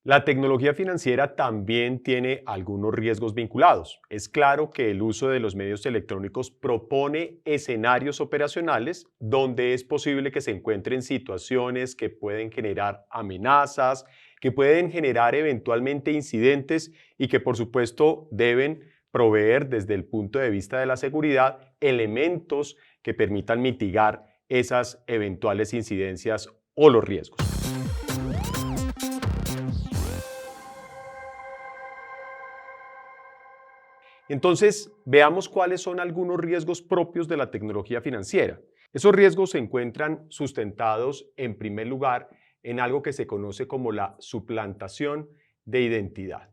La tecnología financiera también tiene algunos riesgos vinculados. Es claro que el uso de los medios electrónicos propone escenarios operacionales donde es posible que se encuentren situaciones que pueden generar amenazas, que pueden generar eventualmente incidentes y que por supuesto deben proveer desde el punto de vista de la seguridad elementos que permitan mitigar esas eventuales incidencias o los riesgos. Entonces, veamos cuáles son algunos riesgos propios de la tecnología financiera. Esos riesgos se encuentran sustentados, en primer lugar, en algo que se conoce como la suplantación de identidad.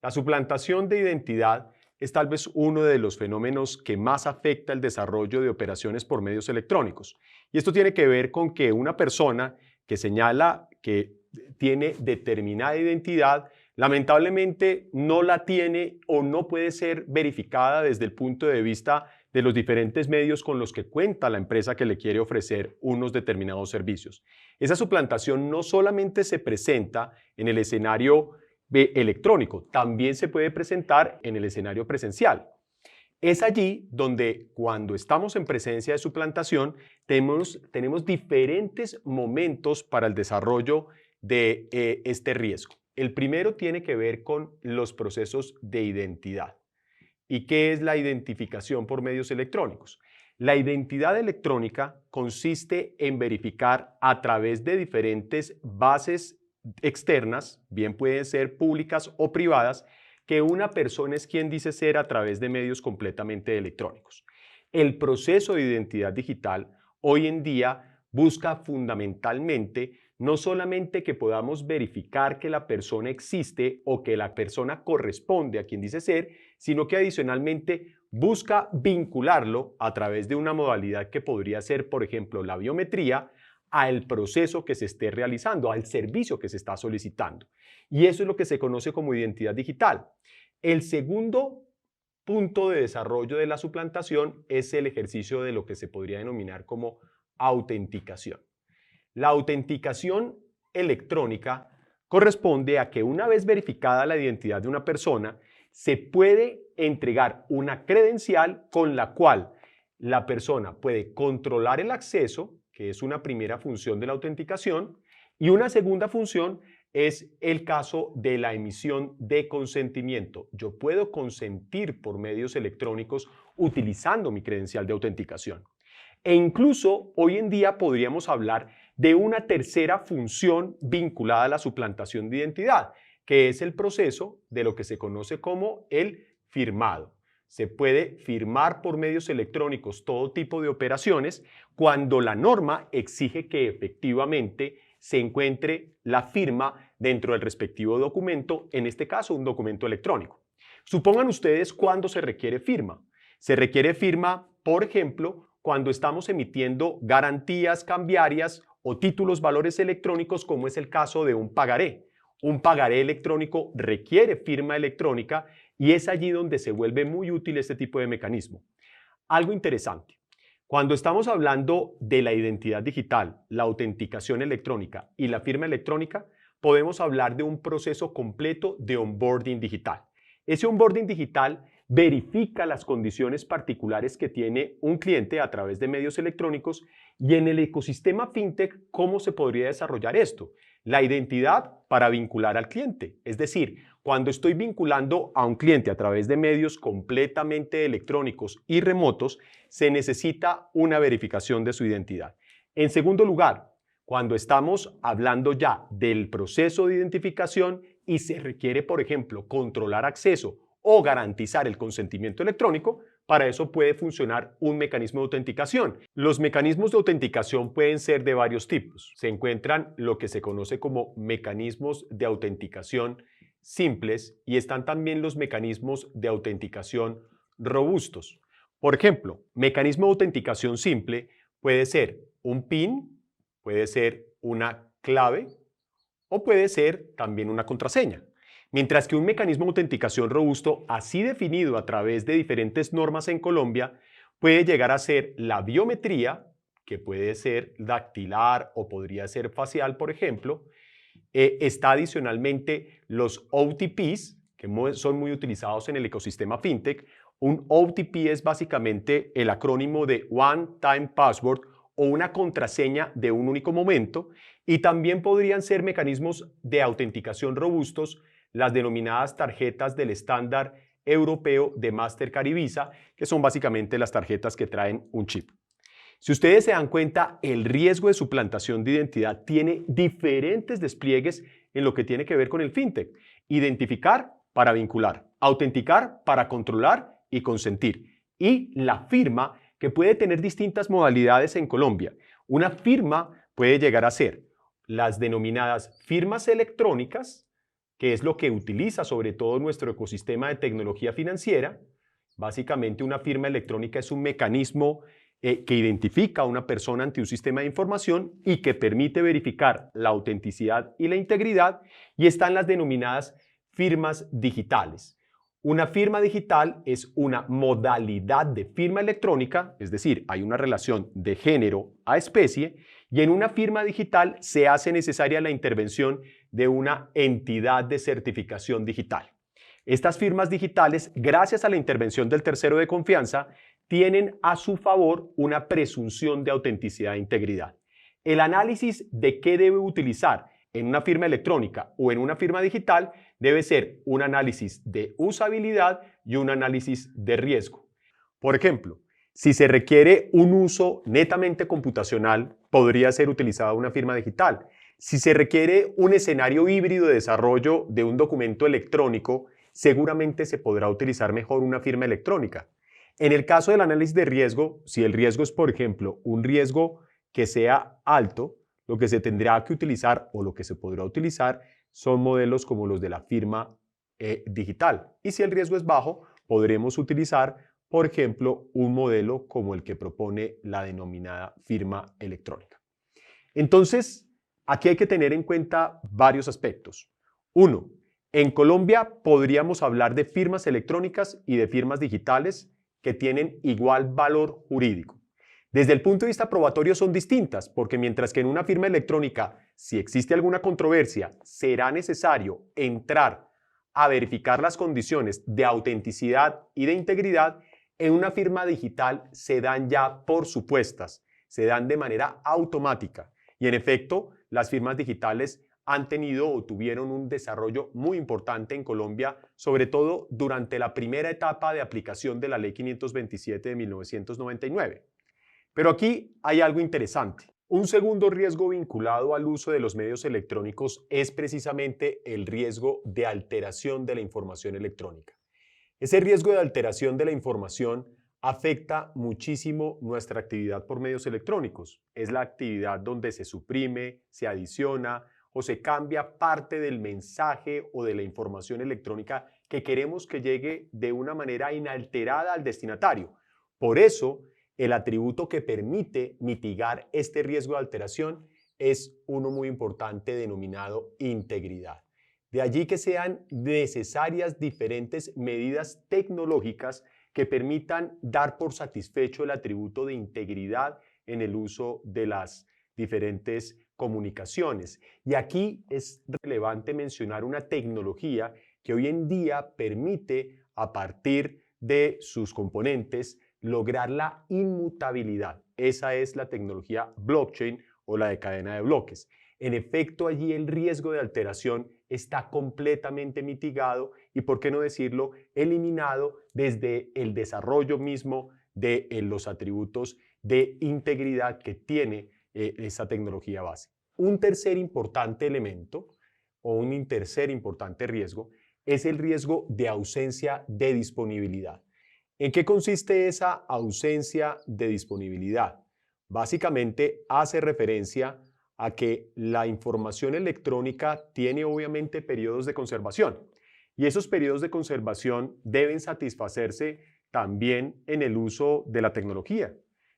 La suplantación de identidad es tal vez uno de los fenómenos que más afecta el desarrollo de operaciones por medios electrónicos. Y esto tiene que ver con que una persona que señala que tiene determinada identidad, lamentablemente no la tiene o no puede ser verificada desde el punto de vista de los diferentes medios con los que cuenta la empresa que le quiere ofrecer unos determinados servicios. Esa suplantación no solamente se presenta en el escenario electrónico, también se puede presentar en el escenario presencial. Es allí donde cuando estamos en presencia de suplantación tenemos diferentes momentos para el desarrollo de este riesgo. El primero tiene que ver con los procesos de identidad. ¿Y qué es la identificación por medios electrónicos? La identidad electrónica consiste en verificar a través de diferentes bases externas, bien pueden ser públicas o privadas, que una persona es quien dice ser a través de medios completamente electrónicos. El proceso de identidad digital hoy en día busca fundamentalmente no solamente que podamos verificar que la persona existe o que la persona corresponde a quien dice ser, sino que adicionalmente busca vincularlo a través de una modalidad que podría ser, por ejemplo, la biometría, al proceso que se esté realizando, al servicio que se está solicitando. Y eso es lo que se conoce como identidad digital. El segundo punto de desarrollo de la suplantación es el ejercicio de lo que se podría denominar como autenticación. La autenticación electrónica corresponde a que una vez verificada la identidad de una persona, se puede entregar una credencial con la cual la persona puede controlar el acceso, que es una primera función de la autenticación, y una segunda función es el caso de la emisión de consentimiento. Yo puedo consentir por medios electrónicos utilizando mi credencial de autenticación. E incluso hoy en día podríamos hablar de una tercera función vinculada a la suplantación de identidad, que es el proceso de lo que se conoce como el firmado. Se puede firmar por medios electrónicos todo tipo de operaciones cuando la norma exige que efectivamente se encuentre la firma dentro del respectivo documento, en este caso un documento electrónico. Supongan ustedes cuándo se requiere firma. Se requiere firma, por ejemplo, cuando estamos emitiendo garantías cambiarias o títulos valores electrónicos, como es el caso de un pagaré. Un pagaré electrónico requiere firma electrónica y es allí donde se vuelve muy útil este tipo de mecanismo. Algo interesante. Cuando estamos hablando de la identidad digital, la autenticación electrónica y la firma electrónica, podemos hablar de un proceso completo de onboarding digital. Ese onboarding digital verifica las condiciones particulares que tiene un cliente a través de medios electrónicos y en el ecosistema fintech, ¿cómo se podría desarrollar esto? La identidad para vincular al cliente, es decir, cuando estoy vinculando a un cliente a través de medios completamente electrónicos y remotos, se necesita una verificación de su identidad. En segundo lugar, cuando estamos hablando ya del proceso de identificación y se requiere, por ejemplo, controlar acceso o garantizar el consentimiento electrónico, para eso puede funcionar un mecanismo de autenticación. Los mecanismos de autenticación pueden ser de varios tipos. Se encuentran lo que se conoce como mecanismos de autenticación simples y están también los mecanismos de autenticación robustos. Por ejemplo, mecanismo de autenticación simple puede ser un PIN, puede ser una clave o puede ser también una contraseña. Mientras que un mecanismo de autenticación robusto, así definido a través de diferentes normas en Colombia, puede llegar a ser la biometría, que puede ser dactilar o podría ser facial, por ejemplo, Está adicionalmente los OTPs, que son muy utilizados en el ecosistema fintech. Un OTP es básicamente el acrónimo de One Time Password o una contraseña de un único momento, y también podrían ser mecanismos de autenticación robustos, las denominadas tarjetas del estándar europeo de Mastercard y Visa, que son básicamente las tarjetas que traen un chip. Si ustedes se dan cuenta, el riesgo de suplantación de identidad tiene diferentes despliegues en lo que tiene que ver con el fintech. Identificar para vincular, autenticar para controlar y consentir. Y la firma, que puede tener distintas modalidades en Colombia. Una firma puede llegar a ser las denominadas firmas electrónicas, que es lo que utiliza sobre todo nuestro ecosistema de tecnología financiera. Básicamente, una firma electrónica es un mecanismo que identifica a una persona ante un sistema de información y que permite verificar la autenticidad y la integridad, y están las denominadas firmas digitales. Una firma digital es una modalidad de firma electrónica, es decir, hay una relación de género a especie, y en una firma digital se hace necesaria la intervención de una entidad de certificación digital. Estas firmas digitales, gracias a la intervención del tercero de confianza, tienen a su favor una presunción de autenticidad e integridad. El análisis de qué debe utilizar en una firma electrónica o en una firma digital debe ser un análisis de usabilidad y un análisis de riesgo. Por ejemplo, si se requiere un uso netamente computacional, podría ser utilizada una firma digital. Si se requiere un escenario híbrido de desarrollo de un documento electrónico, seguramente se podrá utilizar mejor una firma electrónica. En el caso del análisis de riesgo, si el riesgo es, por ejemplo, un riesgo que sea alto, lo que se tendrá que utilizar o lo que se podrá utilizar son modelos como los de la firma digital. Y si el riesgo es bajo, podremos utilizar, por ejemplo, un modelo como el que propone la denominada firma electrónica. Entonces, aquí hay que tener en cuenta varios aspectos. Uno, en Colombia podríamos hablar de firmas electrónicas y de firmas digitales que tienen igual valor jurídico. Desde el punto de vista probatorio son distintas, porque mientras que en una firma electrónica, si existe alguna controversia, será necesario entrar a verificar las condiciones de autenticidad y de integridad, en una firma digital se dan ya por supuestas, se dan de manera automática. Y en efecto, las firmas digitales han tenido o tuvieron un desarrollo muy importante en Colombia, sobre todo durante la primera etapa de aplicación de la Ley 527 de 1999. Pero aquí hay algo interesante. Un segundo riesgo vinculado al uso de los medios electrónicos es precisamente el riesgo de alteración de la información electrónica. Ese riesgo de alteración de la información afecta muchísimo nuestra actividad por medios electrónicos. Es la actividad donde se suprime, se adiciona o se cambia parte del mensaje o de la información electrónica que queremos que llegue de una manera inalterada al destinatario. Por eso, el atributo que permite mitigar este riesgo de alteración es uno muy importante denominado integridad. De allí que sean necesarias diferentes medidas tecnológicas que permitan dar por satisfecho el atributo de integridad en el uso de las diferentes comunicaciones. Y aquí es relevante mencionar una tecnología que hoy en día permite, a partir de sus componentes, lograr la inmutabilidad. Esa es la tecnología blockchain o la de cadena de bloques. En efecto, allí el riesgo de alteración está completamente mitigado y, por qué no decirlo, eliminado desde el desarrollo mismo de los atributos de integridad que tiene esa tecnología base. Un tercer importante elemento o un tercer importante riesgo es el riesgo de ausencia de disponibilidad. ¿En qué consiste esa ausencia de disponibilidad? Básicamente hace referencia a que la información electrónica tiene obviamente periodos de conservación y esos periodos de conservación deben satisfacerse también en el uso de la tecnología.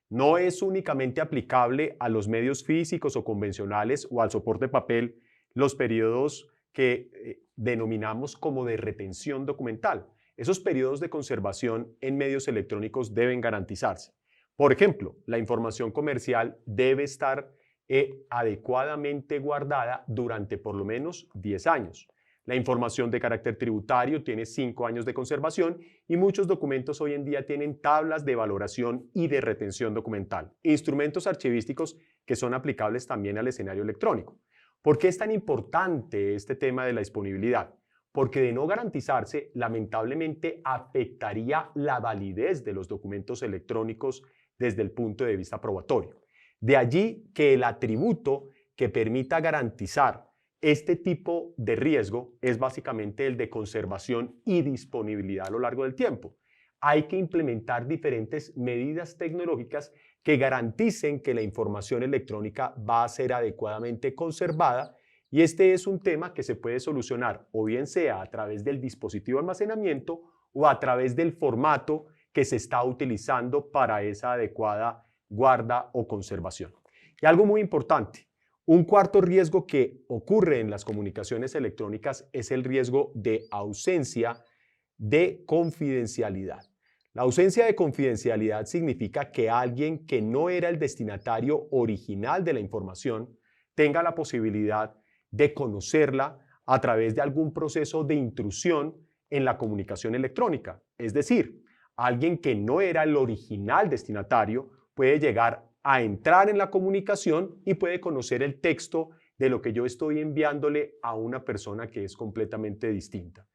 No es únicamente aplicable a los medios físicos o convencionales o al soporte papel los periodos que denominamos como de retención documental. Esos periodos de conservación en medios electrónicos deben garantizarse. Por ejemplo, la información comercial debe estar adecuadamente guardada durante por lo menos 10 años. La información de carácter tributario tiene 5 años de conservación y muchos documentos hoy en día tienen tablas de valoración y de retención documental, instrumentos archivísticos que son aplicables también al escenario electrónico. ¿Por qué es tan importante este tema de la disponibilidad? Porque de no garantizarse, lamentablemente afectaría la validez de los documentos electrónicos desde el punto de vista probatorio. De allí que el atributo que permita garantizar este tipo de riesgo es básicamente el de conservación y disponibilidad a lo largo del tiempo. Hay que implementar diferentes medidas tecnológicas que garanticen que la información electrónica va a ser adecuadamente conservada, y este es un tema que se puede solucionar o bien sea a través del dispositivo de almacenamiento o a través del formato que se está utilizando para esa adecuada guarda o conservación. Y algo muy importante, un cuarto riesgo que ocurre en las comunicaciones electrónicas es el riesgo de ausencia de confidencialidad. La ausencia de confidencialidad significa que alguien que no era el destinatario original de la información tenga la posibilidad de conocerla a través de algún proceso de intrusión en la comunicación electrónica. Es decir, alguien que no era el original destinatario puede llegar a entrar en la comunicación y puede conocer el texto de lo que yo estoy enviándole a una persona que es completamente distinta.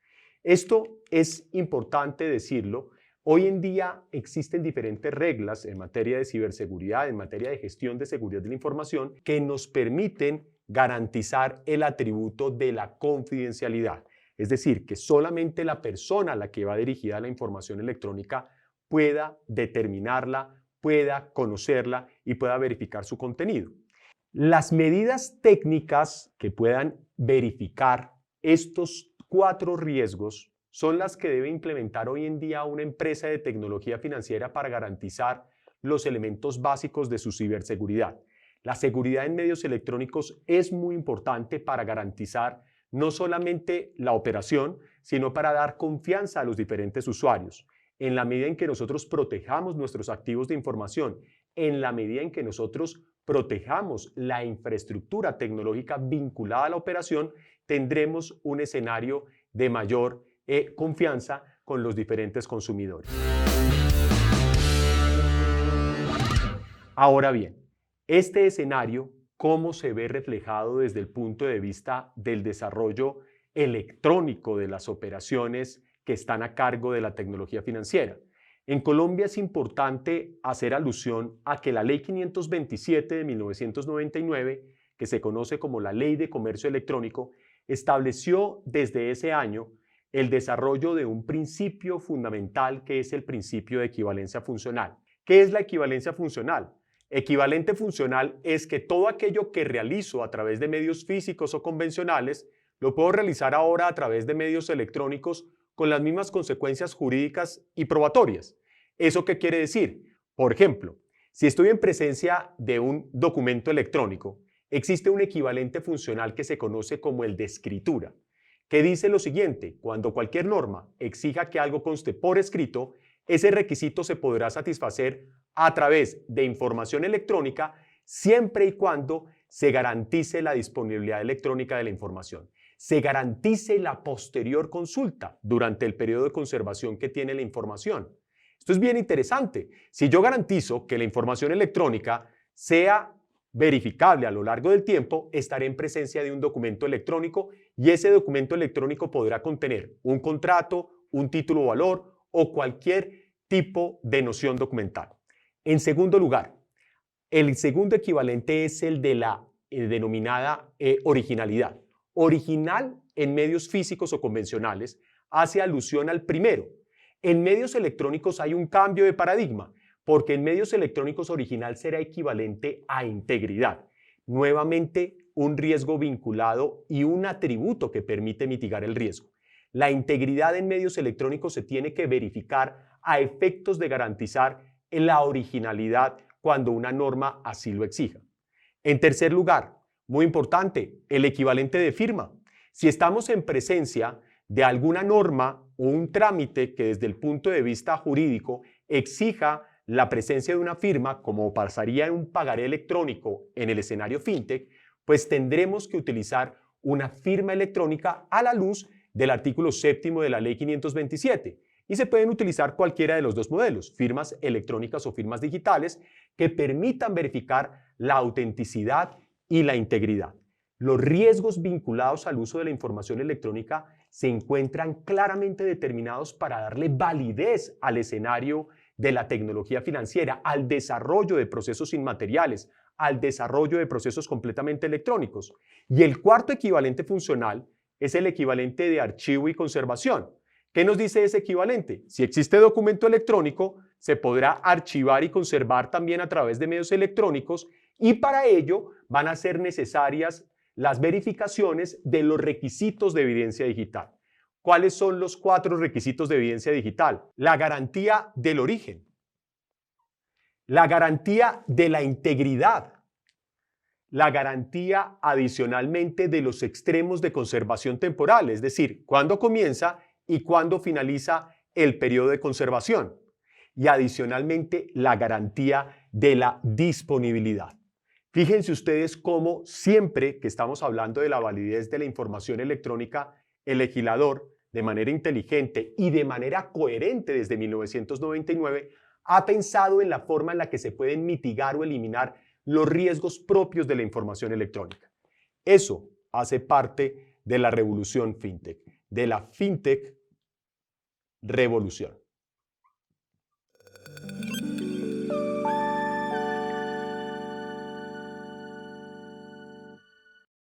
Esto es importante decirlo. Hoy en día existen diferentes reglas en materia de ciberseguridad, en materia de gestión de seguridad de la información, que nos permiten garantizar el atributo de la confidencialidad. Es decir, que solamente la persona a la que va dirigida la información electrónica pueda determinarla, pueda conocerla y pueda verificar su contenido. Las medidas técnicas que puedan verificar estos 4 riesgos son las que debe implementar hoy en día una empresa de tecnología financiera para garantizar los elementos básicos de su ciberseguridad. La seguridad en medios electrónicos es muy importante para garantizar no solamente la operación, sino para dar confianza a los diferentes usuarios. En la medida en que nosotros protejamos nuestros activos de información, en la medida en que nosotros protejamos la infraestructura tecnológica vinculada a la operación, tendremos un escenario de mayor confianza con los diferentes consumidores. Ahora bien, este escenario, ¿cómo se ve reflejado desde el punto de vista del desarrollo electrónico de las operaciones que están a cargo de la tecnología financiera? En Colombia es importante hacer alusión a que la Ley 527 de 1999, que se conoce como la Ley de Comercio Electrónico, estableció desde ese año el desarrollo de un principio fundamental que es el principio de equivalencia funcional. ¿Qué es la equivalencia funcional? Equivalente funcional es que todo aquello que realizo a través de medios físicos o convencionales lo puedo realizar ahora a través de medios electrónicos con las mismas consecuencias jurídicas y probatorias. ¿Eso qué quiere decir? Por ejemplo, si estoy en presencia de un documento electrónico, existe un equivalente funcional que se conoce como el de escritura, que dice lo siguiente: cuando cualquier norma exija que algo conste por escrito, ese requisito se podrá satisfacer a través de información electrónica siempre y cuando se garantice la disponibilidad electrónica de la información, se garantice la posterior consulta durante el periodo de conservación que tiene la información. Esto es bien interesante. Si yo garantizo que la información electrónica sea verificable a lo largo del tiempo, estaré en presencia de un documento electrónico y ese documento electrónico podrá contener un contrato, un título o valor o cualquier tipo de noción documental. En segundo lugar, el segundo equivalente es el de la denominada originalidad. Original en medios físicos o convencionales hace alusión al primero. En medios electrónicos hay un cambio de paradigma, porque en medios electrónicos original será equivalente a integridad. Nuevamente, un riesgo vinculado y un atributo que permite mitigar el riesgo. La integridad en medios electrónicos se tiene que verificar a efectos de garantizar la originalidad cuando una norma así lo exija. En tercer lugar, muy importante, el equivalente de firma. Si estamos en presencia de alguna norma o un trámite que desde el punto de vista jurídico exija la presencia de una firma, como pasaría en un pagaré electrónico en el escenario fintech, pues tendremos que utilizar una firma electrónica a la luz del artículo 7º de la Ley 527 y se pueden utilizar cualquiera de los dos modelos, firmas electrónicas o firmas digitales, que permitan verificar la autenticidad y la integridad. Los riesgos vinculados al uso de la información electrónica se encuentran claramente determinados para darle validez al escenario de la tecnología financiera, al desarrollo de procesos inmateriales, al desarrollo de procesos completamente electrónicos. Y el cuarto equivalente funcional es el equivalente de archivo y conservación. ¿Qué nos dice ese equivalente? Si existe documento electrónico, se podrá archivar y conservar también a través de medios electrónicos y para ello van a ser necesarias las verificaciones de los requisitos de evidencia digital. ¿Cuáles son los 4 requisitos de evidencia digital? La garantía del origen, la garantía de la integridad, la garantía adicionalmente de los extremos de conservación temporal, es decir, cuándo comienza y cuándo finaliza el periodo de conservación, y adicionalmente la garantía de la disponibilidad. Fíjense ustedes cómo siempre que estamos hablando de la validez de la información electrónica, el legislador, de manera inteligente y de manera coherente desde 1999, ha pensado en la forma en la que se pueden mitigar o eliminar los riesgos propios de la información electrónica. Eso hace parte de la revolución fintech, de la fintech revolución.